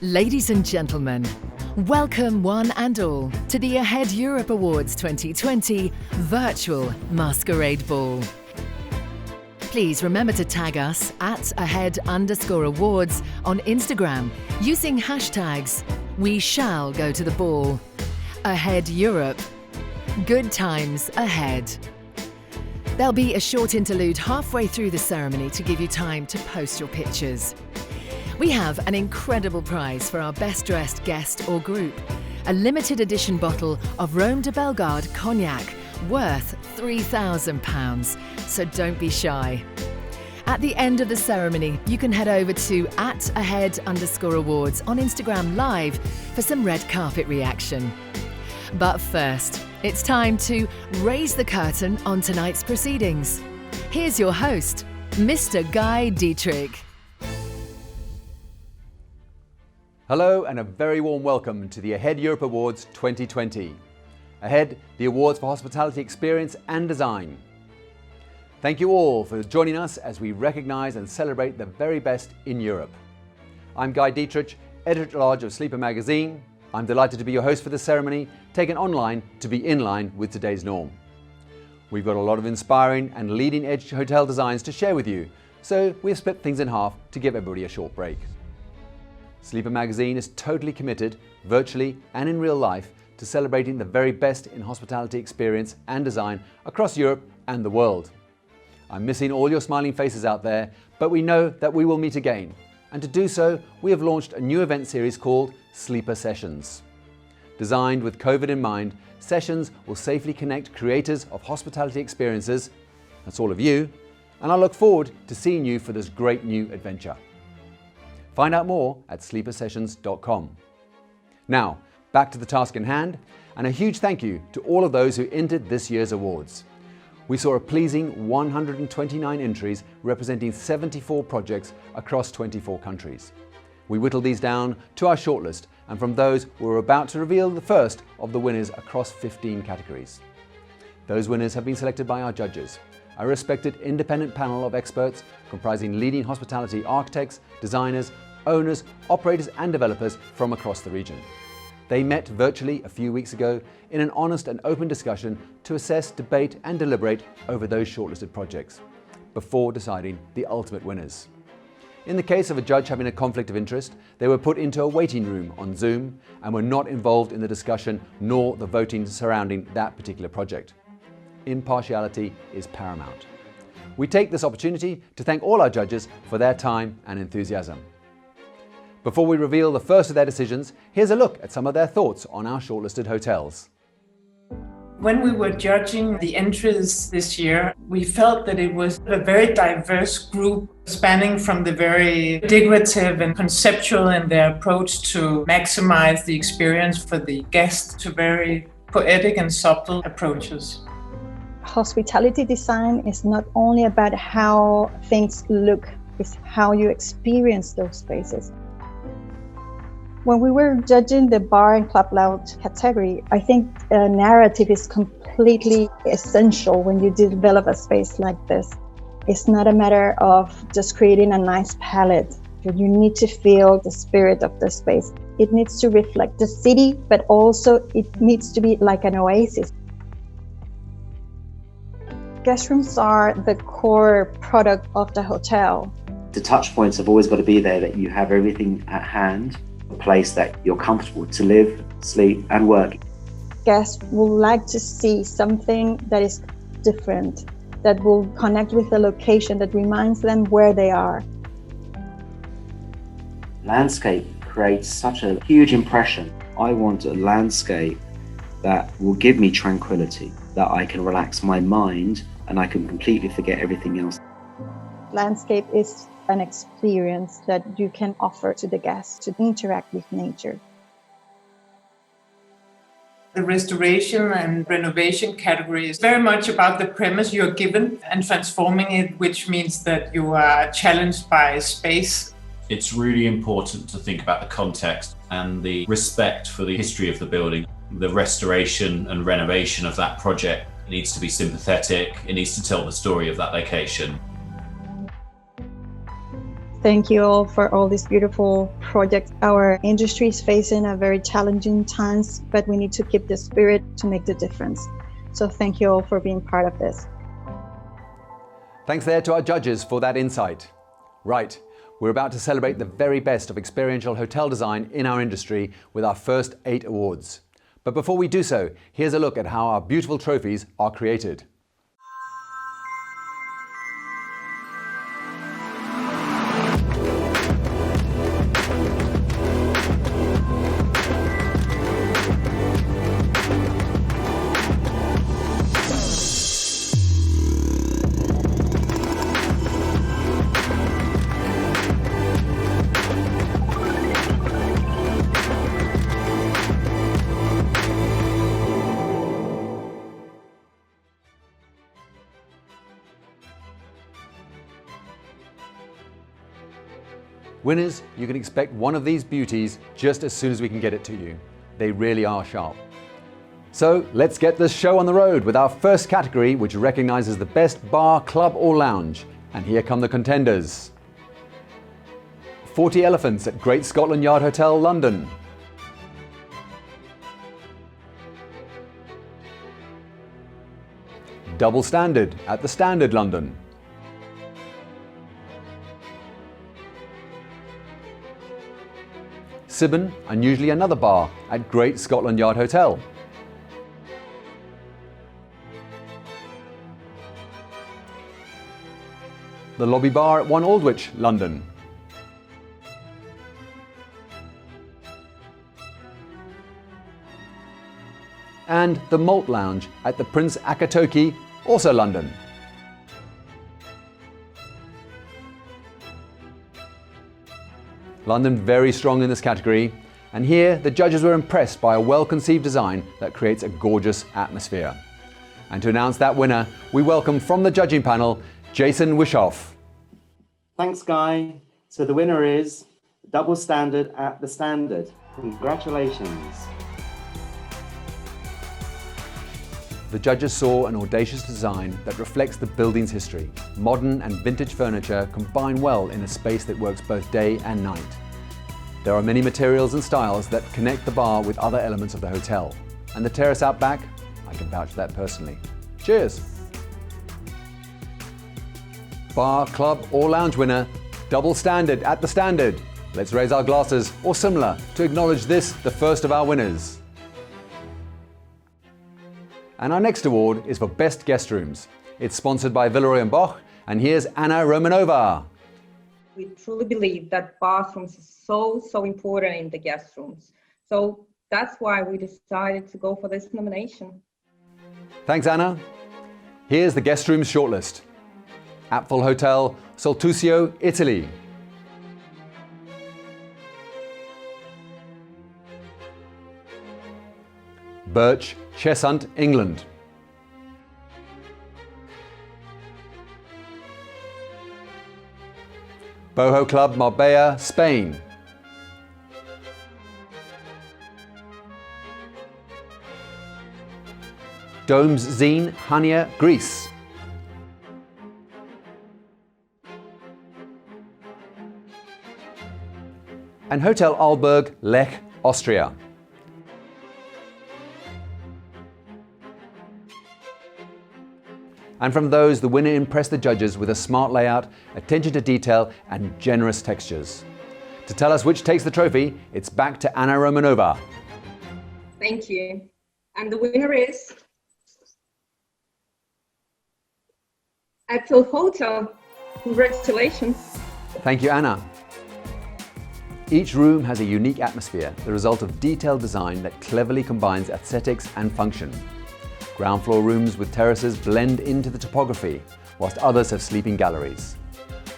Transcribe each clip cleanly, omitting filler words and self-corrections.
Ladies and gentlemen, welcome one and all to the Ahead Europe Awards 2020 Virtual Masquerade Ball. Please remember to tag us at @ahead_awards on Instagram using hashtags We Shall Go to the Ball, Ahead Europe, Good Times Ahead. There'll be a short interlude halfway through the ceremony to give you time to post your pictures. We have an incredible prize for our best dressed guest or group, a limited edition bottle of Rome de Bellegarde cognac worth £3,000, so don't be shy. At the end of the ceremony, you can head over to @ahead_awards on Instagram Live for some red carpet reaction. But first, it's time to raise the curtain on tonight's proceedings. Here's your host, Mr. Guy Dietrich. Hello and a very warm welcome to the Ahead Europe Awards 2020. Ahead, the awards for hospitality experience and design. Thank you all for joining us as we recognise and celebrate the very best in Europe. I'm Guy Dietrich, Editor-at-Large of Sleeper magazine. I'm delighted to be your host for the ceremony, taken online to be in line with today's norm. We've got a lot of inspiring and leading-edge hotel designs to share with you, so we've split things in half to give everybody a short break. Sleeper magazine is totally committed, virtually and in real life, to celebrating the very best in hospitality experience and design across Europe and the world. I'm missing all your smiling faces out there, but we know that we will meet again. And to do so, we have launched a new event series called Sleeper Sessions. Designed with COVID in mind, Sessions will safely connect creators of hospitality experiences, that's all of you, and I look forward to seeing you for this great new adventure. Find out more at sleepersessions.com. Now, back to the task in hand, and a huge thank you to all of those who entered this year's awards. We saw a pleasing 129 entries representing 74 projects across 24 countries. We whittled these down to our shortlist, and from those we're about to reveal the first of the winners across 15 categories. Those winners have been selected by our judges, a respected independent panel of experts comprising leading hospitality architects, designers, owners, operators and developers from across the region. They met virtually a few weeks ago in an honest and open discussion to assess, debate and deliberate over those shortlisted projects before deciding the ultimate winners. In the case of a judge having a conflict of interest, they were put into a waiting room on Zoom and were not involved in the discussion nor the voting surrounding that particular project. Impartiality is paramount. We take this opportunity to thank all our judges for their time and enthusiasm. Before we reveal the first of their decisions, here's a look at some of their thoughts on our shortlisted hotels. When we were judging the entries this year, we felt that it was a very diverse group spanning from the very decorative and conceptual in their approach to maximize the experience for the guest to very poetic and subtle approaches. Hospitality design is not only about how things look, it's how you experience those spaces. When we were judging the bar and club lounge category, I think narrative is completely essential when you develop a space like this. It's not a matter of just creating a nice palette. You need to feel the spirit of the space. It needs to reflect the city, but also it needs to be like an oasis. Guest rooms are the core product of the hotel. The touch points have always got to be there, that you have everything at hand, a place that you're comfortable to live, sleep and work. Guests will like to see something that is different, that will connect with the location, that reminds them where they are. Landscape creates such a huge impression. I want a landscape that will give me tranquility, that I can relax my mind and I can completely forget everything else. Landscape is an experience that you can offer to the guests to interact with nature. The restoration and renovation category is very much about the premise you're given and transforming it, which means that you are challenged by space. It's really important to think about the context and the respect for the history of the building. The restoration and renovation of that project needs to be sympathetic. It needs to tell the story of that location. Thank you all for all these beautiful projects. Our industry is facing a very challenging times, but we need to keep the spirit to make the difference. So thank you all for being part of this. Thanks there to our judges for that insight. Right, we're about to celebrate the very best of experiential hotel design in our industry with our first 8 awards. But before we do so, here's a look at how our beautiful trophies are created. Winners, you can expect one of these beauties just as soon as we can get it to you. They really are sharp. So let's get this show on the road with our first category, which recognises the best bar, club or lounge. And here come the contenders. 40 Elephants at Great Scotland Yard Hotel, London. Double Standard at the Standard, London. Sibben, unusually another bar at Great Scotland Yard Hotel. The Lobby Bar at 1 Aldwych, London. And the Malt Lounge at the Prince Akatoki, also London. London very strong in this category, and here the judges were impressed by a well-conceived design that creates a gorgeous atmosphere. And to announce that winner, we welcome from the judging panel, Jason Wishoff. Thanks, Guy. So the winner is Double Standard at the Standard. Congratulations. The judges saw an audacious design that reflects the building's history. Modern and vintage furniture combine well in a space that works both day and night. There are many materials and styles that connect the bar with other elements of the hotel. And the terrace out back, I can vouch for that personally. Cheers! Bar, club or lounge winner, Double Standard at the Standard. Let's raise our glasses, or similar, to acknowledge this, the first of our winners. And our next award is for Best Guest Rooms. It's sponsored by Villeroy & Boch, and here's Anna Romanova. We truly believe that bathrooms is so important in the guest rooms. So that's why we decided to go for this nomination. Thanks, Anna. Here's the guest rooms shortlist. Apfel Hotel, Soltusio, Italy. Birch, Cheshunt, England. Boho Club, Marbella, Spain. Domes Dezeen, Hania, Greece. And Hotel Alberg, Lech, Austria. And from those, the winner impressed the judges with a smart layout, attention to detail, and generous textures. To tell us which takes the trophy, it's back to Anna Romanova. Thank you. And the winner is Apfel Hotel. Congratulations. Thank you, Anna. Each room has a unique atmosphere, the result of detailed design that cleverly combines aesthetics and function. Ground floor rooms with terraces blend into the topography, whilst others have sleeping galleries.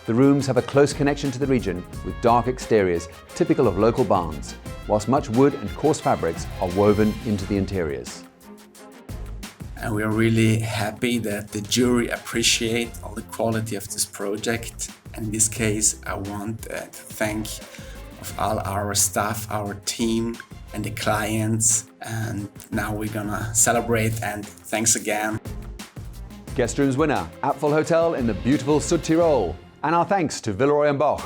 The rooms have a close connection to the region with dark exteriors typical of local barns, whilst much wood and coarse fabrics are woven into the interiors. And we are really happy that the jury appreciate all the quality of this project. And in this case, I want to thank of all our staff, our team, and the clients. And now we're gonna celebrate, and thanks again. Guest rooms winner, Apfel Hotel in the beautiful Südtirol. And our thanks to Villeroy & Boch.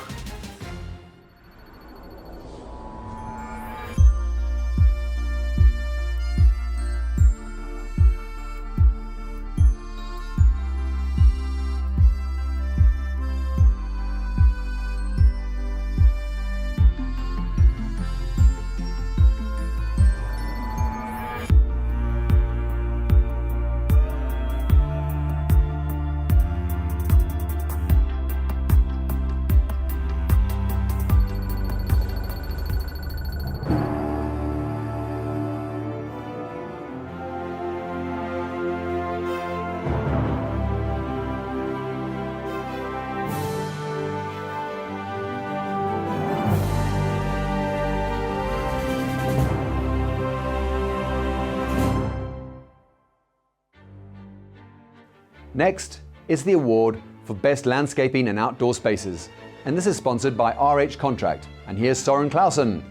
Next is the award for Best Landscaping and Outdoor Spaces, and this is sponsored by RH Contract. And here's Søren Clausen.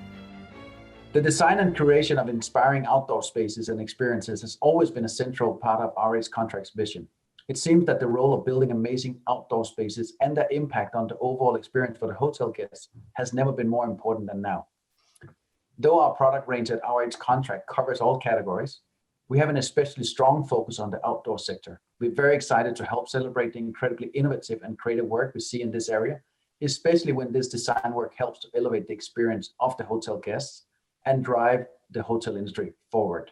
The design and creation of inspiring outdoor spaces and experiences has always been a central part of RH Contract's vision. It seems that the role of building amazing outdoor spaces and their impact on the overall experience for the hotel guests has never been more important than now. Though our product range at RH Contract covers all categories, we have an especially strong focus on the outdoor sector. We're very excited to help celebrate the incredibly innovative and creative work we see in this area, especially when this design work helps to elevate the experience of the hotel guests and drive the hotel industry forward.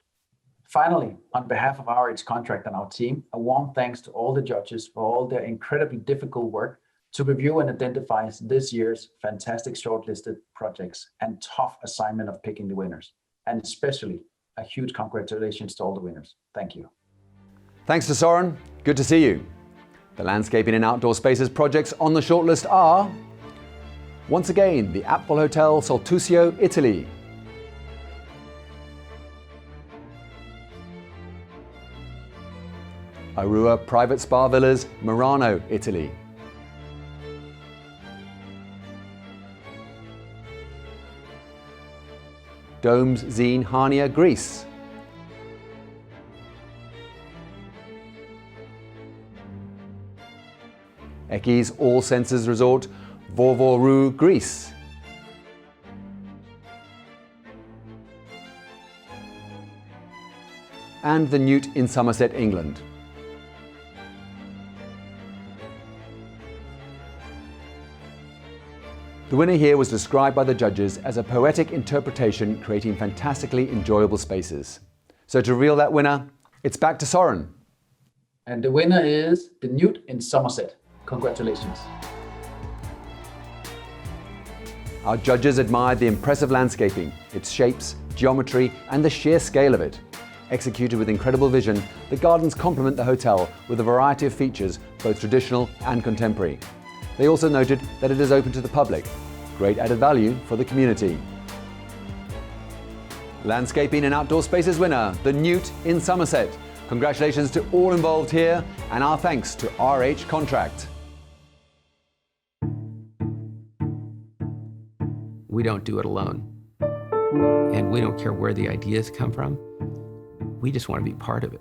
Finally, on behalf of RH Contract and our team, a warm thanks to all the judges for all their incredibly difficult work to review and identify this year's fantastic shortlisted projects and tough assignment of picking the winners. And especially a huge congratulations to all the winners. Thank you. Thanks to Søren. Good to see you. The Landscaping and Outdoor Spaces projects on the shortlist are, once again, the Apple Hotel Soltusio, Italy. Arua Private Spa Villas, Murano, Italy. Domes Dezeen, Hania, Greece. Ekis All Senses Resort, Voivoru, Greece. And the Newt in Somerset, England. The winner here was described by the judges as a poetic interpretation creating fantastically enjoyable spaces. So to reveal that winner, it's back to Søren. And the winner is the Newt in Somerset. Congratulations. Our judges admired the impressive landscaping, its shapes, geometry, and the sheer scale of it. Executed with incredible vision, the gardens complement the hotel with a variety of features, both traditional and contemporary. They also noted that it is open to the public. Great added value for the community. Landscaping and Outdoor Spaces winner, the Newt in Somerset. Congratulations to all involved here, and our thanks to RH Contract. We don't do it alone. And we don't care where the ideas come from. We just want to be part of it.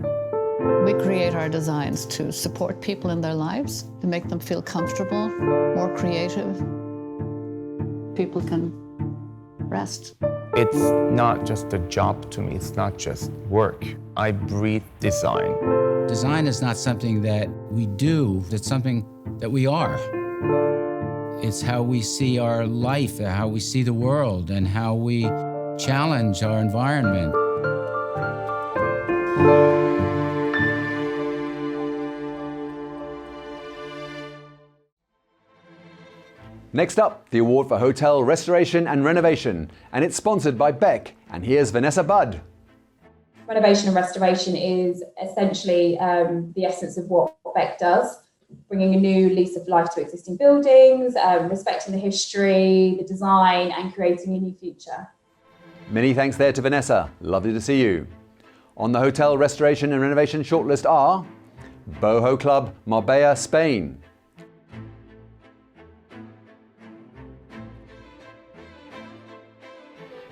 We create our designs to support people in their lives, to make them feel comfortable, more creative. People can rest. It's not just a job to me, it's not just work. I breathe design. Design is not something that we do, it's something that we are. It's how we see our life, how we see the world, and how we challenge our environment. Next up, the award for Hotel Restoration and Renovation, and it's sponsored by Beck. And here's Vanessa Budd. Renovation and restoration is essentially the essence of what Beck does, bringing a new lease of life to existing buildings, respecting the history, the design, and creating a new future. Many thanks there to Vanessa. Lovely to see you. On the Hotel Restoration and Renovation shortlist are Boho Club, Marbella, Spain.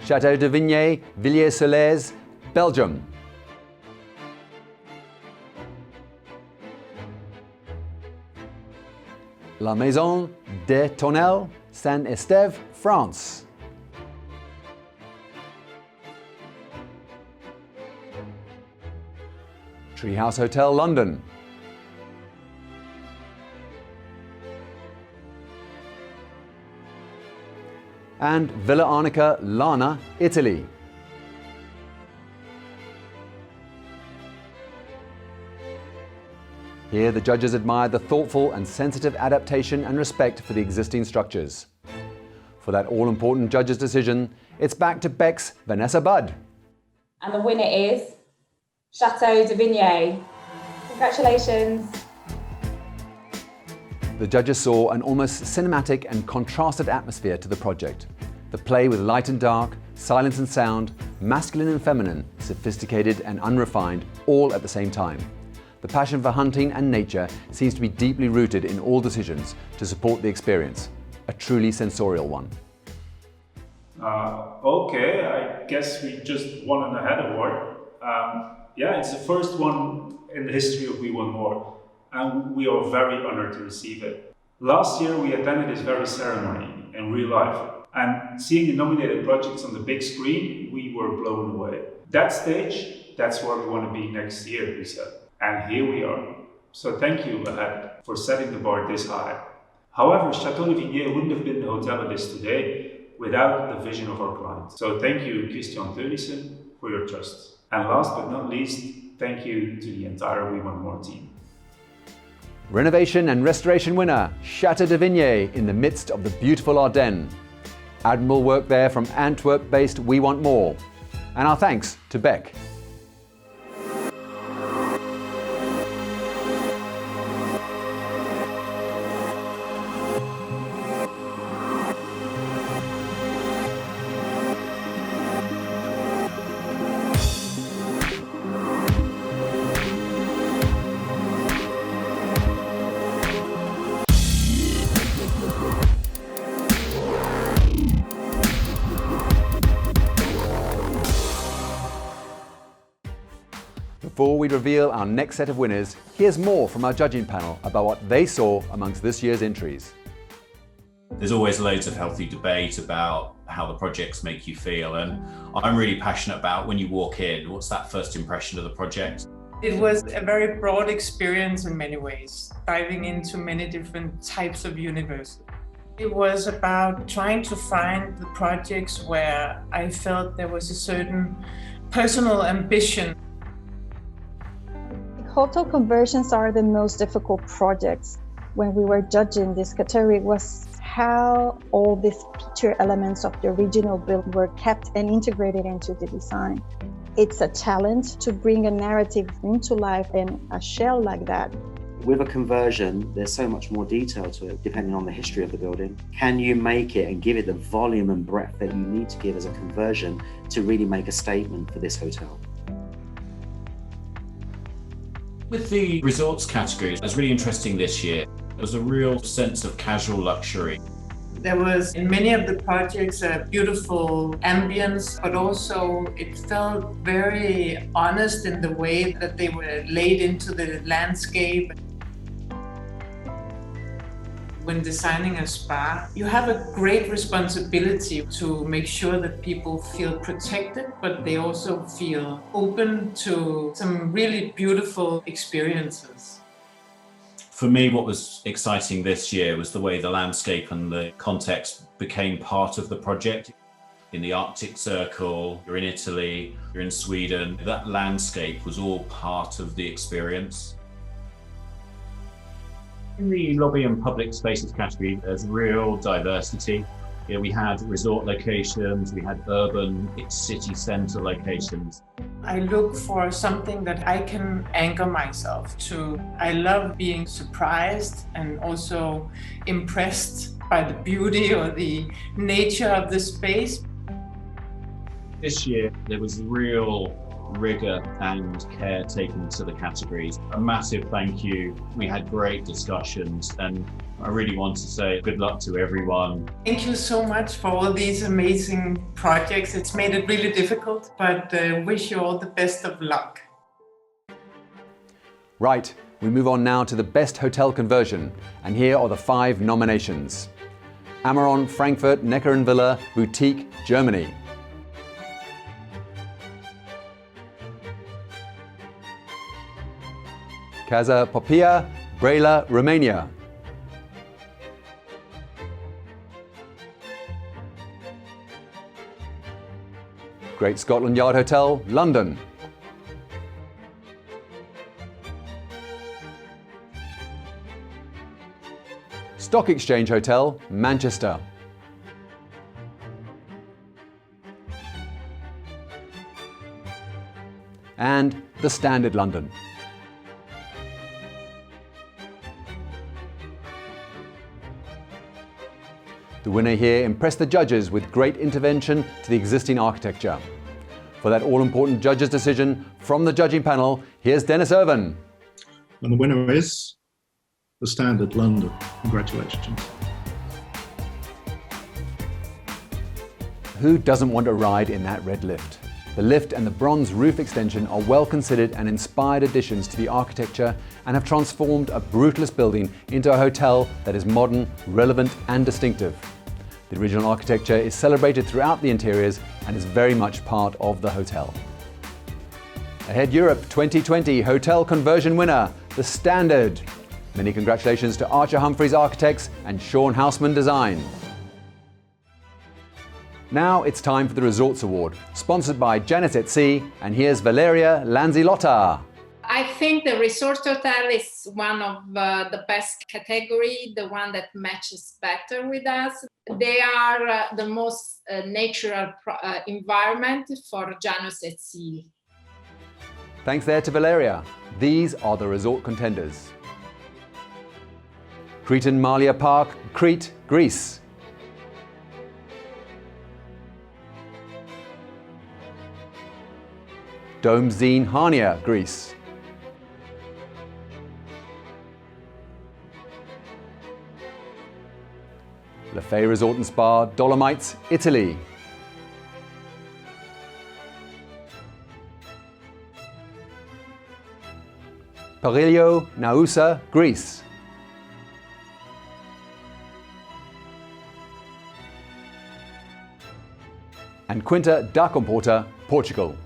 Château de Vigny, Villiers-sur-Lez, Belgium. La Maison des Tonnelles, Saint-Estève, France. Treehouse Hotel, London. And Villa Arnica, Lana, Italy. Here, the judges admired the thoughtful and sensitive adaptation and respect for the existing structures. For that all-important judge's decision, it's back to Beck's Vanessa Budd. And the winner is Château de Vigny. Congratulations. The judges saw an almost cinematic and contrasted atmosphere to the project. The play with light and dark, silence and sound, masculine and feminine, sophisticated and unrefined, all at the same time. the passion for hunting and nature seems to be deeply rooted in all decisions to support the experience, a truly sensorial one. Okay, I guess we just won an AHEAD award. Yeah, it's the first one in the history of We Want More, and we are very honored to receive it. Last year we attended this very ceremony in real life, and seeing the nominated projects on the big screen, we were blown away. That stage, that's where we want to be next year, we said. And here we are. So thank you, AHEAD, for setting the bar this high. However, Château de Vignier wouldn't have been the hotel it is today without the vision of our client. So thank you, Christian Teunissen, for your trust. And last but not least, thank you to the entire We Want More team. Renovation and restoration winner, Château de Vignier in the midst of the beautiful Ardennes. Admirable work there from Antwerp-based We Want More. And our thanks to Beck. Before we reveal our next set of winners, here's more from our judging panel about what they saw amongst this year's entries. There's always loads of healthy debate about how the projects make you feel, and I'm really passionate about when you walk in, what's that first impression of the project? It was a very broad experience in many ways, diving into many different types of universes. It was about trying to find the projects where I felt there was a certain personal ambition. Hotel conversions are the most difficult projects. When we were judging this category was how all these feature elements of the original build were kept and integrated into the design. It's a challenge to bring a narrative into life in a shell like that. With a conversion, there's so much more detail to it, depending on the history of the building. Can you make it and give it the volume and breadth that you need to give as a conversion to really make a statement for this hotel? With the resorts category, it was really interesting this year. There was a real sense of casual luxury. There was, in many of the projects, a beautiful ambience, but also it felt very honest in the way that they were laid into the landscape. When designing a spa, you have a great responsibility to make sure that people feel protected, but they also feel open to some really beautiful experiences. For me, what was exciting this year was the way the landscape and the context became part of the project. In the Arctic Circle, you're in Italy, you're in Sweden. That landscape was all part of the experience. In the lobby and public spaces category, there's real diversity. Here we had resort locations, we had urban city centre locations. I look for something that I can anchor myself to. I love being surprised and also impressed by the beauty or the nature of the space. This year, there was real rigour and care taken to the categories. A massive thank you. We had great discussions, and I really want to say good luck to everyone. Thank you so much for all these amazing projects. It's made it really difficult, but wish you all the best of luck. Right, we move on now to the best hotel conversion, and here are the 5 nominations. Amaron Frankfurt Neckar-Villa Boutique, Germany. Casa Popia, Brela, Romania. Great Scotland Yard Hotel, London. Stock Exchange Hotel, Manchester. And the Standard, London. The winner here impressed the judges with great intervention to the existing architecture. For that all-important judges' decision from the judging panel, here's Dennis Irvin. And the winner is the Standard London. Congratulations. Who doesn't want a ride in that red lift? The lift and the bronze roof extension are well considered and inspired additions to the architecture and have transformed a brutalist building into a hotel that is modern, relevant and distinctive. The original architecture is celebrated throughout the interiors and is very much part of the hotel. Ahead Europe 2020 Hotel Conversion winner, the Standard. Many congratulations to Archer Humphreys Architects and Sean Houseman Design. Now it's time for the Resorts Award, sponsored by Janet at Sea, and here's Valeria Lanzilotta. I think the resort hotel is one of the best category, the one that matches better with us. They are the most natural environment for Janus at Sea. Thanks there to Valeria. These are the resort contenders. Cretan Malia Park, Crete, Greece. Dezeen, Hania, Greece. Le Fay Resort and Spa, Dolomites, Italy. Perillo, Nausa, Greece. And Quinta da Comporta, Portugal.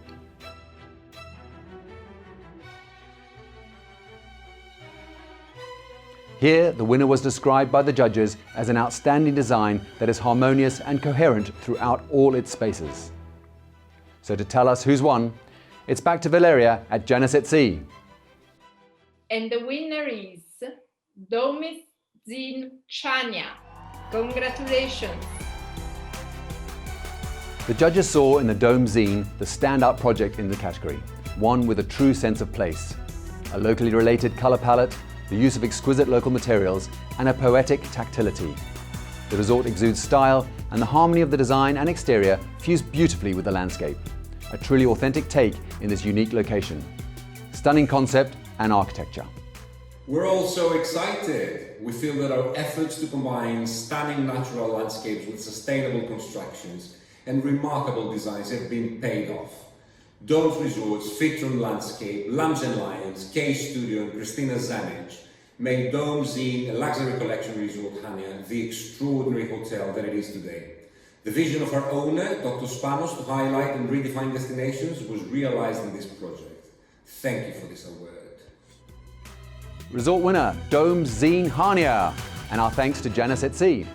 Here, the winner was described by the judges as an outstanding design that is harmonious and coherent throughout all its spaces. So to tell us who's won, it's back to Valeria at Janus at Sea. And the winner is Dezeen Chania. Congratulations. The judges saw in the Dezeen the standout project in the category, one with a true sense of place, a locally related colour palette, the use of exquisite local materials, and a poetic tactility. The resort exudes style, and the harmony of the design and exterior fuse beautifully with the landscape. A truly authentic take in this unique location. Stunning concept and architecture. We're all so excited. We feel that our efforts to combine stunning natural landscapes with sustainable constructions and remarkable designs have been paid off. Domes Resorts, Fictron Landscape, Lambs and Lions, K Studio and Christina Zanic made Dezeen, a luxury collection resort, Hania, the extraordinary hotel that it is today. The vision of our owner, Dr. Spanos, to highlight and redefine destinations was realized in this project. Thank you for this award. Resort winner, Dezeen Hania, and our thanks to Janus at Sea.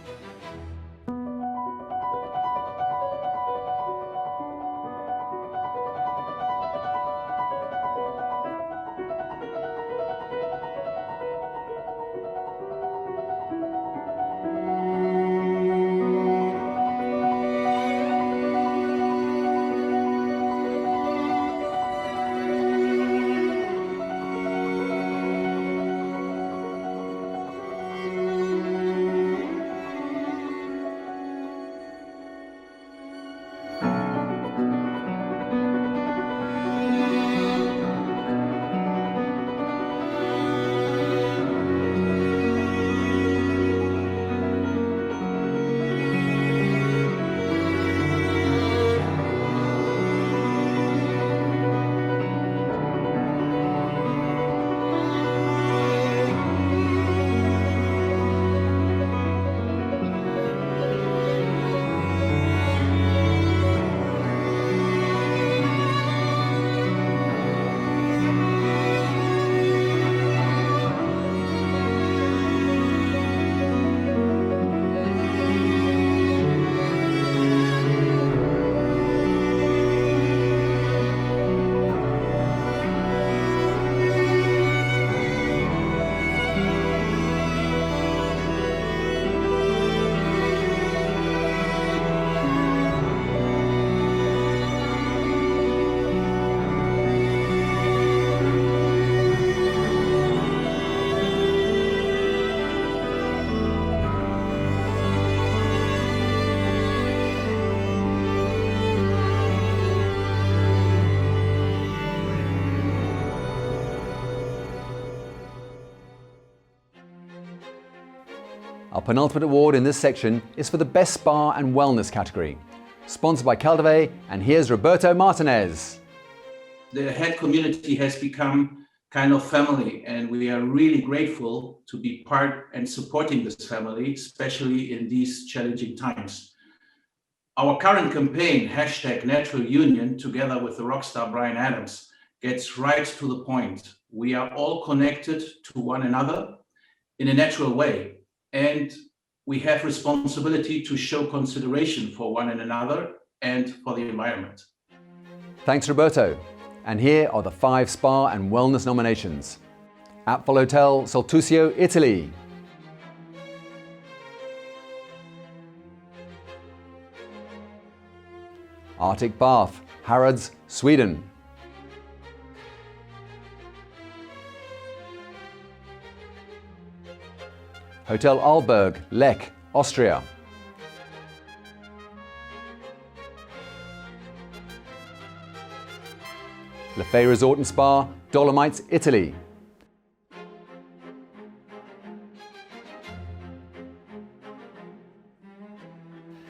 Our penultimate award in this section is for the Best Spa and Wellness category. Sponsored by Caldeve, and here's Roberto Martinez. The AHEAD community has become kind of family, and we are really grateful to be part and supporting this family, especially in these challenging times. Our current campaign, #NaturalUnion, together with the rockstar Bryan Adams, gets right to the point. We are all connected to one another in a natural way, and we have responsibility to show consideration for one another and for the environment. Thanks, Roberto. And here are the 5 spa and wellness nominations. Apfel Hotel, Soltusio, Italy. Arctic Bath, Harrods, Sweden. Hotel Arlberg, Lech, Austria. Le Fay Resort and Spa, Dolomites, Italy.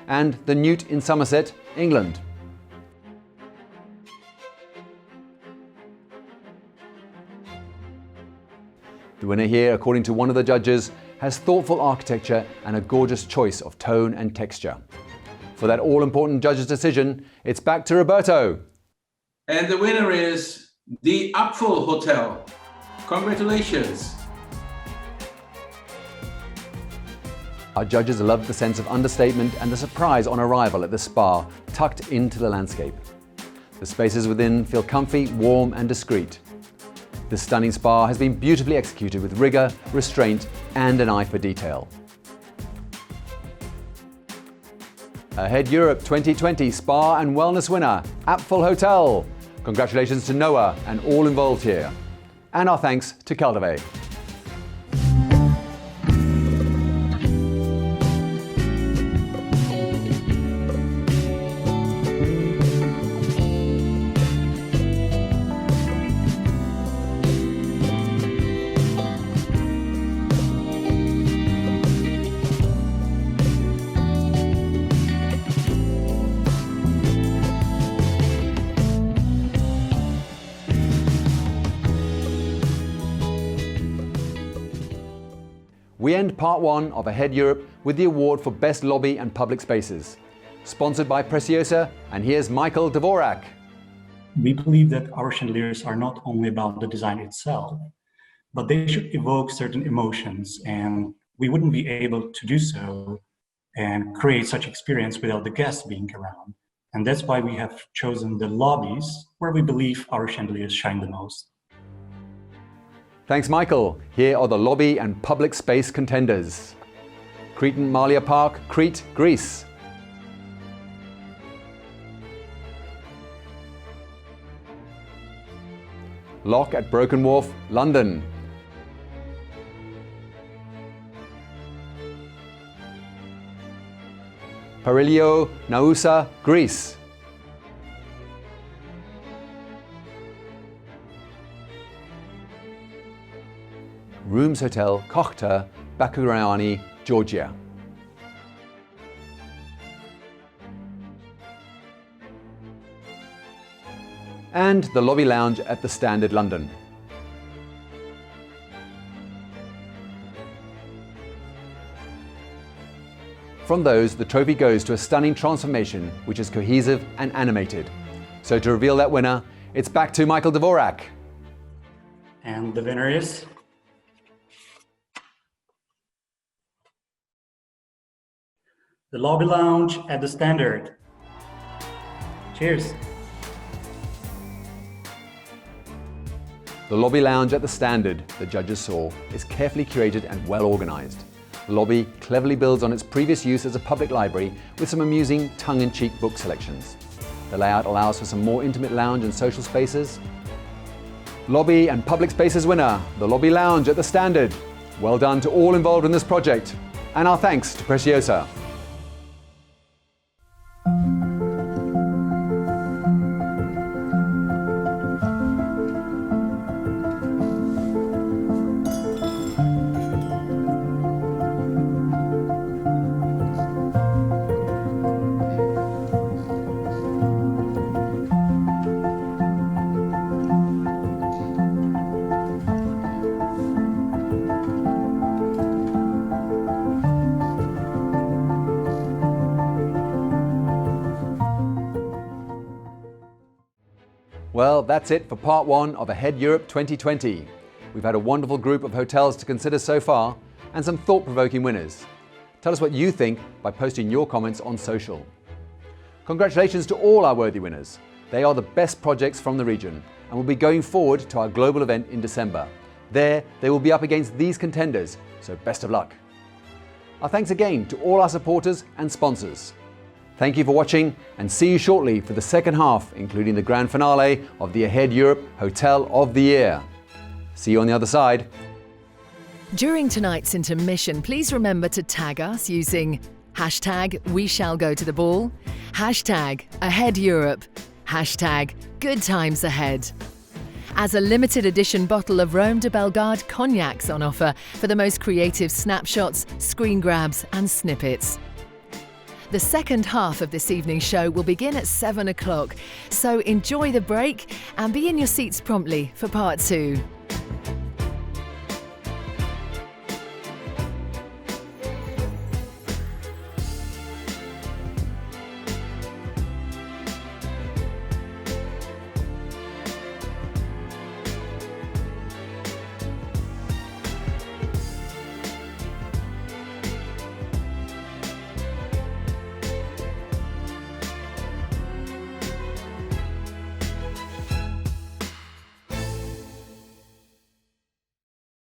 And the Newt in Somerset, England. The winner here, according to one of the judges, has thoughtful architecture and a gorgeous choice of tone and texture. For that all-important judge's decision, it's back to Roberto. And the winner is the Apfel Hotel. Congratulations. Our judges loved the sense of understatement and the surprise on arrival at the spa, tucked into the landscape. The spaces within feel comfy, warm and discreet. This stunning spa has been beautifully executed with rigour, restraint and an eye for detail. AHEAD Europe 2020 Spa and Wellness winner, Apfel Hotel. Congratulations to Noah and all involved here. And our thanks to Caldeve. We end part 1 of AHEAD Europe with the award for Best Lobby and Public Spaces. Sponsored by Preciosa, and here's Michael Dvorak. We believe that our chandeliers are not only about the design itself, but they should evoke certain emotions, and we wouldn't be able to do so and create such experience without the guests being around. And that's why we have chosen the lobbies where we believe our chandeliers shine the most. Thanks, Michael. Here are the lobby and public space contenders. Cretan Malia Park, Crete, Greece. Lock at Broken Wharf, London. Parilio, Naousa, Greece. Rooms Hotel, Kokhta, Bakurani, Georgia. And the Lobby Lounge at the Standard, London. From those, the trophy goes to a stunning transformation which is cohesive and animated. So to reveal that winner, it's back to Michael Dvorak. And the winner is the Lobby Lounge at the Standard. Cheers. The Lobby Lounge at the Standard, the judges saw, is carefully curated and well organised. The lobby cleverly builds on its previous use as a public library with some amusing tongue-in-cheek book selections. The layout allows for some more intimate lounge and social spaces. Lobby and public spaces winner, the Lobby Lounge at the Standard. Well done to all involved in this project. And our thanks to Preciosa. Well, that's it for part one of Ahead Europe 2020. We've had a wonderful group of hotels to consider so far and some thought-provoking winners. Tell us what you think by posting your comments on social. Congratulations to all our worthy winners. They are the best projects from the region and will be going forward to our global event in December. There, they will be up against these contenders, so best of luck. Our thanks again to all our supporters and sponsors. Thank you for watching and see you shortly for the second half, including the grand finale of the Ahead Europe Hotel of the Year. See you on the other side. During tonight's intermission, please remember to tag us using #WeShallGoToTheBall, #AheadEurope, #GoodTimesAhead. As a limited edition bottle of Rome de Bellegarde cognacs on offer for the most creative snapshots, screen grabs and snippets. The second half of this evening's show will begin at 7 o'clock, so enjoy the break and be in your seats promptly for part 2.